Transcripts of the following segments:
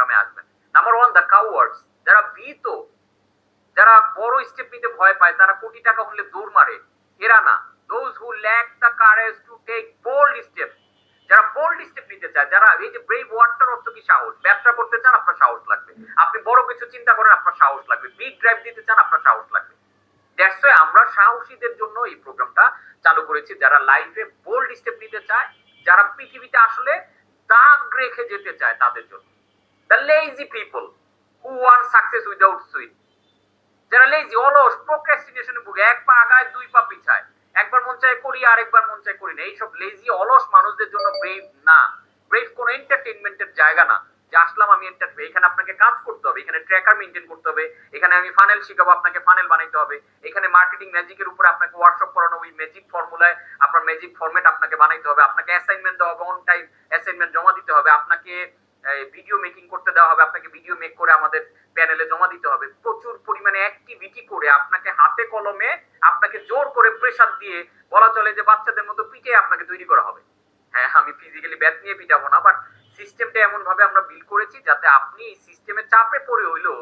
প্রোগ্রামে আসবেন। Number 1, the cowards, যারা ভীত, যারা বড় স্টেপ নিতে ভয় পায়, তারা কোটি টাকা হলে দৌড় মারে, এরা না। Those who lack the courage to take bold step, যারা বোল্ড স্টেপ নিতে চায়, যারা এই যে ব্রেভ ওয়ার্ডটার অর্থ কি? সাহস। ব্যবসা করতে চান, আপনার সাহস লাগবে। আপনি বড় কিছু চিন্তা করেন, আপনার সাহস লাগবে। বিগ ড্রাইভ দিতে চান, আপনার সাহস লাগবে। দ্যাটস ওয়াই আমরা সাহসীদের জন্য এই প্রোগ্রামটা চালু করেছি, যারা লাইফে বোল্ড স্টেপ নিতে চায়, যারা পৃথিবীতে আসলে দাগ রেখে যেতে চায় তাদের জন্য। The lazy people who want success without sweet, যারা লেজি, অলস, প্রোক্রাস্টিনেশনে ভুগে, এক পা আগায় দুই পা পিছায়, একবার মন চায় করি আরেকবার মন চায় করি না, এইসব লেজি অলস মানুষদের জন্য ব্রেভ না। ব্রেভ কোন এন্টারটেইনমেন্টের জায়গা না যে আসলাম আমি এন্টারটেইন। এখানে আপনাকে কাজ করতে হবে, এখানে ট্র্যাকার মেইনটেইন করতে হবে, এখানে আমি ফানেল শিখাবো, আপনাকে ফানেল বানাইতে হবে, এখানে মার্কেটিং ম্যাজিকের উপরে আপনাকে ওয়ার্কশপ করানো, ওই ম্যাজিক ফর্মুলায় আপনার ম্যাজিক ফরম্যাট আপনাকে বানাইতে হবে, আপনাকে অ্যাসাইনমেন্ট দেওয়া হবে, অন টাইম অ্যাসাইনমেন্ট জমা দিতে হবে, আপনাকে ভিডিও মেকিং করতে দেওয়া হবে, আপনাকে ভিডিও মেক করে আমাদের প্যানেলে জমা দিতে হবে, প্রচুর পরিমাণে অ্যাক্টিভিটি করে আপনাকে হাতে কলমে, আপনাকে জোর করে প্রেসার দিয়ে, বলা চলে যে বাচ্চাদের মতো পিটে আপনাকে তৈরি করা হবে। হ্যাঁ, আমি ফিজিক্যালি ব্যাট নিয়ে পিটাবো না, বাট সিস্টেমটা এমন ভাবে আমরা বিল করেছি যাতে আপনি এই সিস্টেমে চাপে পড়ে হইলেও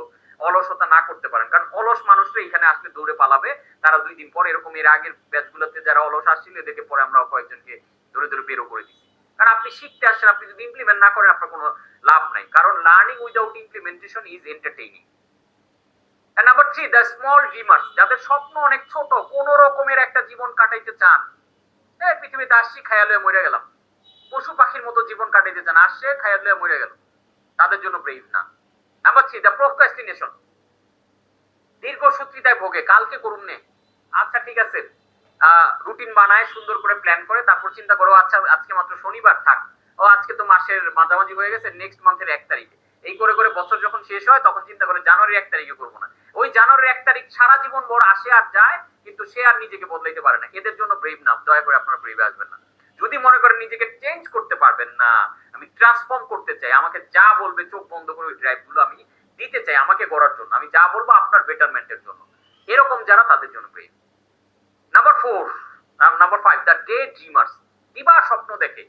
অলসতা না করতে পারেন। কারণ অলস মানুষরা এখানে আসলে দৌড়ে পালাবে, তারা 2 দিন পর এরকম এর আগের ব্যাচগুলোতে যারা অলস আসছিল এদেরকে পরে আমরা কয়েকজনকে ধরে ধরে বেরো করে দিচ্ছি। কারণ আপনি শিখতে আসছেন, আপনি যদি ইমপ্লিমেন্ট না করেন আপনার কোনো লাভ নাই। কারণ learning without implementation is entertaining. Number 3, the small dreamers, যাদের স্বপ্ন অনেক ছোট, কোন রকমের একটা জীবন কাটাইতে চান। এই পৃথিবীতে আসছি খায়া লয়ে মরে গেলাম, পশু পাখির মতো জীবন কাটাইতে চান, আসছে খায়া লয়ে মরে গেল, তাদের জন্য ব্রেভ না। নাম্বার 3, দ্য প্রোক্রাস্টিনেশন, দীর্ঘসূত্রিতায় ভোগে, কালকে করুন নে, আচ্ছা ঠিক আছে, রুটিন বানায় সুন্দর করে প্ল্যান করে, তারপর চিন্তা করো আচ্ছা আজকে মাত্র শনিবার, থাক, ও আজকে তো মাসের মাঝামাঝি হয়ে গেছে, নেক্সট মান্থের 1 তারিখে, এই করে করে বছর যখন শেষ হয় তখন চিন্তা করে জানুয়ারির 1 তারিখে করবো না। ওই জানুয়ারির 1 তারিখ সারা জীবন ভর আসে আর যায়, কিন্তু সে আর নিজেকে বদলাইতে পারে না। এদের জন্য ব্রেভ না, দয়া করে আপনারা ব্রেভে আসবেন না। যদি মনে করেন নিজেকে চেঞ্জ করতে পারবেন না, আমি ট্রান্সফর্ম করতে চাই, আমাকে যা বলবে চোখ বন্ধ করে ওই ড্রাইভ গুলো আমি দিতে চাই আমাকে গড়ার জন্য, আমি যা বলবো আপনার বেটারমেন্টের জন্য, এরকম যারা, তাদের জন্য brave. Number 5, the day dreamers, দিবা স্বপ্ন দেখে,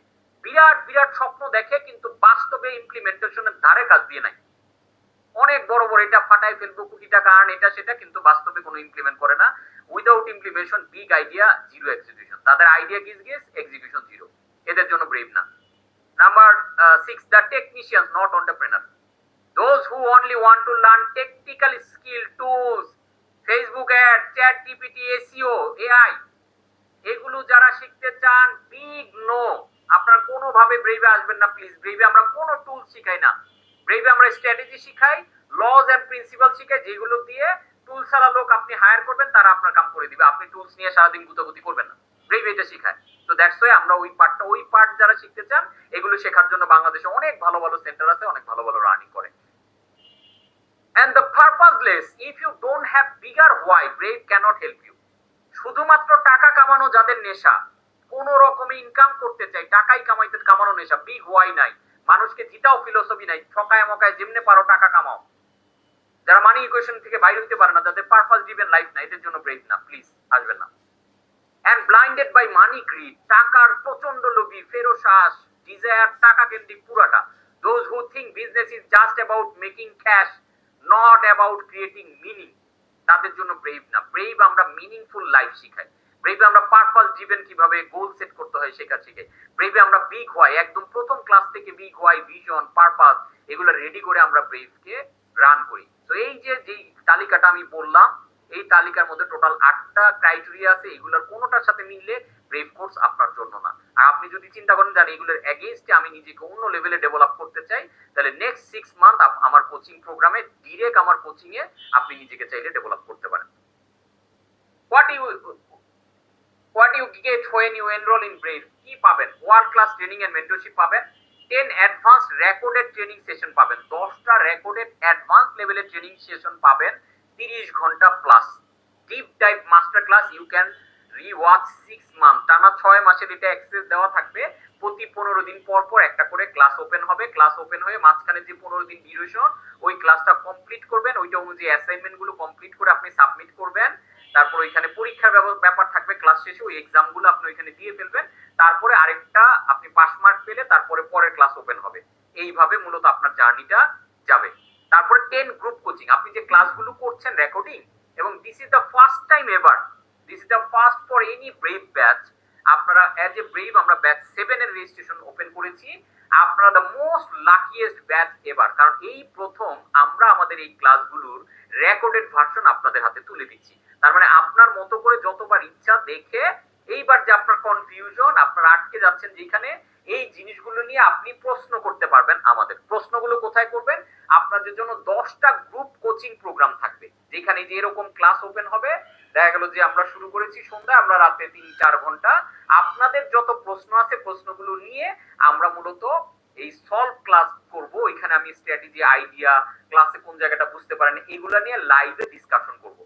বিরাট বিরাট স্বপ্ন দেখে কিন্তু বাস্তবে ইমপ্লিমেন্টেশনের ধারে কাজ দিয়ে নাই। অনেক বড় বড় এটা ফাটাই ফেলবো, কোটি টাকা আর্ন, এটা সেটা, কিন্তু বাস্তবে কোনো ইমপ্লিমেন্ট করে না। Without implementation, big idea, zero execution. তাদের আইডিয়া গিজ গিজ, এক্সিকিউশন জিরো, এদের জন্য ব্রেভ না। Number 6, the technician, not entrepreneur, those who only want to learn technical skill tools, Facebook ad, chat GPT, SEO, AI, এগুলো যারা শিখতে চান, বিগ নো, আপনারা কোনোভাবে ব্রেভে আসবেন না প্লিজ। ব্রেভে আমরা কোনো টুল শিখাই না, ব্রেভে আমরা স্ট্র্যাটেজি শিখাই, লজ এন্ড প্রিন্সিপাল শিখাই, যেগুলো দিয়ে টুল ছাড়া লোক আপনি হায়ার করবেন, তারা আপনার কাম করে দিবে, আপনি টুলস নিয়ে সারাদিন গুতাগুতি করবেন না। ব্রেভ এটা শিখায়। তো দ্যাটস ওয়াই আমরা ওই পার্ট যারা শিখতে চান, এগুলো শেখার জন্য বাংলাদেশে অনেক ভালো ভালো সেন্টার আছে, অনেক ভালো ভালো রানিং করে। And the purposeless, if you don't have bigger why, brave cannot help you. শুধুমাত্র টাকা কামানো যাদের নেশা, কোন রকমে ইনকাম করতে চাই, টাকাই কামানো নেশা, বিগ ওয়াই নাই, মানুষকে জিতাও ফিলোসফি নাই, ঠকায় মকায় যেমনে পারো টাকা কামাও, যারা মানি ইকুয়েশন থেকে বাইরে হতে পারে না, যাদের পারপাস ড্রিভেন লাইফ না, এদের জন্য ব্রেভ না, প্লিজ আসবেন না। And blinded by money greed, টাকার প্রচন্ড লোভী, ফেরোসাস, ডিজায়ার, টাকা কেন্দ্রিক পুরাটা, those who think business is just about making cash, not about creating meaning, তাদের জন্য ব্রেভ না। ব্রেভ আমরা মিনিংফুল লাইফ শিখাই, ব্রেভে আমরা পারপাস ড্রিভেন কিভাবে গোল সেট করতে হয় শেখা শিখাই, ব্রেভে আমরা বিগ হোয়াই, একদম প্রথম ক্লাস থেকে বিগ হোয়াই, ভিশন, পারপাস, এগুলো রেডি করে আমরা ব্রেভকে রান করি। তো এই যে যেই তালিকাটা আমি বললাম, এই তালিকার মধ্যে টোটাল 8টা ক্রাইটেরিয়া আছে, এগুলোর কোনোটার সাথে মিললে ব্রেভ কোর্স আপনার জন্য না। আর আপনি যদি চিন্তা করেন যে এগুলোর এগেইনস্টে আমি নিজেকে অন্য লেভেলে ডেভেলপ করতে চাই, তাহলে নেক্সট 6 মান্থ আমার কোচিং প্রোগ্রামে, ডিরেক্ট আমার কোচিং এ আপনি নিজেকে চাইলে ডেভেলপ করতে পারেন। What you get when you enroll in brave, কি পাবেন? World class training and mentorship পাবেন, 10 অ্যাডভান্স রেকর্ডেড ট্রেনিং সেশন পাবেন, 10টা রেকর্ডেড অ্যাডভান্স লেভেলের ট্রেনিং সেশন পাবেন, 30 ঘন্টা plus deep dive master class, you can rewatch 6 month, টানা 6 মাসের এটা অ্যাক্সেস দেওয়া থাকবে। প্রতি 15 দিন পর পর একটা করে ক্লাস ওপেন হবে, ক্লাস ওপেন হয়ে মাঝখানে যে 15 দিন ডিউরেশন, ওই ক্লাসটা কমপ্লিট করবেন, ওইটা অনুযায়ী অ্যাসাইনমেন্ট গুলো কমপ্লিট করে আপনি সাবমিট করবেন, তারপর ওইখানে পরীক্ষার ব্যাপার থাকবে, ক্লাস শেষে ওই এক্সাম গুলো আপনি ওইখানে দিয়ে ফেলবেন, তারপরে আরেকটা আপনি পাস মার্ক পেলে তারপরে পরের ক্লাস ওপেন হবে। এইভাবে মূলত আপনার জার্নিটা 10 গ্রুপ কোচিং, আপনি যে ক্লাসগুলো করছেন রেকর্ডিং, এবং this is the first time ever, this is the first for any brave batch. আপনারা অ্যাজ এ ব্রেভ আমরা ব্যাচ 7 এর রেজিস্ট্রেশন ওপেন করেছি। আপনারা the most luckiest batch ever, কারণ এই প্রথম আমরা আমাদের এই ক্লাসগুলোর রেকর্ডেড ভার্সন আপনাদের হাতে তুলে দিচ্ছি। তার মানে আপনার মতো করে যতবার ইচ্ছা দেখে, এইবার যে আপনার কনফিউশন, আপনারা আটকে যাচ্ছেন যেখানে, এই জিনিসগুলো নিয়ে আপনি প্রশ্ন করতে পারবেন। আমাদের প্রশ্নগুলো কোথায় করবেন? আপনাদের জন্য 10টা গ্রুপ কোচিং প্রোগ্রাম থাকবে, যেখানে যে এরকম ক্লাস ওপেন হবে। দেখা গেল যে আমরা শুরু করেছি সন্ধ্যায়, আমরা রাতে 3-4 ঘন্টা আপনাদের যত প্রশ্ন আছে প্রশ্নগুলো নিয়ে আমরা মূলত এই সলভ ক্লাস করব। এখানে আমি স্ট্র্যাটেজি, আইডিয়া, ক্লাসে কোন জায়গাটা বুঝতে পারেন, এগুলা নিয়ে লাইভে ডিসকাশন করব।